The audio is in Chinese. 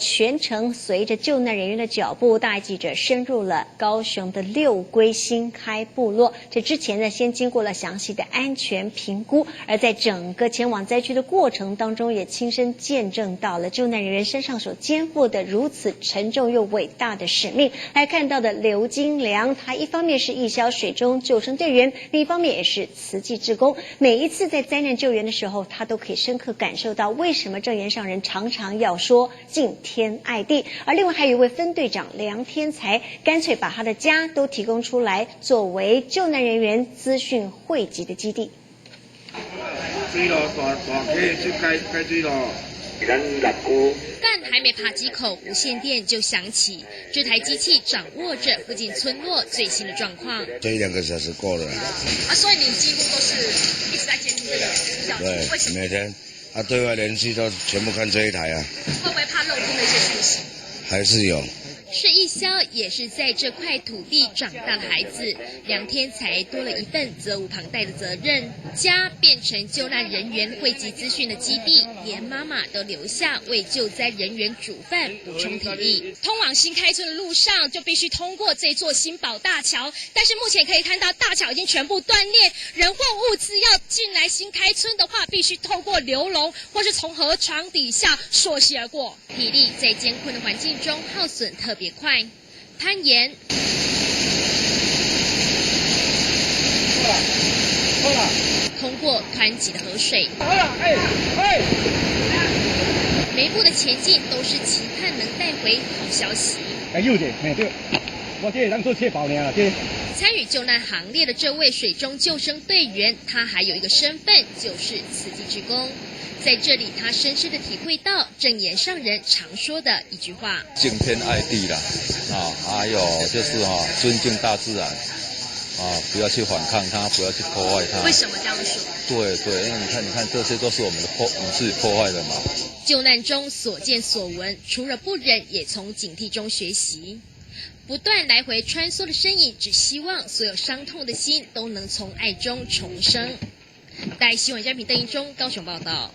全程随着救难人员的脚步，大爱记者深入了高雄的六龟新开部落。这之前呢，先经过了详细的安全评估，而在整个前往灾区的过程当中，也亲身见证到了救难人员身上所肩负的如此沉重又伟大的使命。来看到的刘金良，他一方面是义消水中救生队员，另一方面也是慈济志工。每一次在灾难救援的时候，他都可以深刻感受到为什么正言上人常常要说敬天爱地。而另外还有一位分队长梁天才，干脆把他的家都提供出来，作为救难人员资讯汇集的基地。水路大溪去开水路。但还没爬几口，无线电就响起。这台机器掌握着附近村落最新的状况。这1-2个小时够了。所以你几乎都是一直在监听这个？对，每天对外联系都全部看这一台啊。会不会怕漏听的一些讯息？还是有。是义消，也是在这块土地长大的孩子。梁天才多了一份责无旁贷的责任，家变成救难人员汇集资讯的基地，连妈妈都留下为救灾人员煮饭补充体力。通往新开村的路上就必须通过这座新宝大桥，但是目前可以看到大桥已经全部断裂，人或物资要进来新开村的话，必须透过流笼或是从河床底下溯溪而过。体力在艰困的环境中耗损特别快，攀岩、通过湍急的河水，每一步的前进都是期盼能带回好消息。参与救难行列的这位水中救生队员，他还有一个身份，就是慈济志工。在这里，他深深的体会到正言上人常说的一句话：敬天爱地啦，还有就是尊敬大自然，不要去反抗它，不要去破坏它。为什么这样说？对，因为你看，这些都是我们自己破坏的嘛。救难中所见所闻，除了不忍，也从警惕中学习。不断来回穿梭的身影，只希望所有伤痛的心都能从爱中重生。带新闻嘉宾邓一中高雄报道。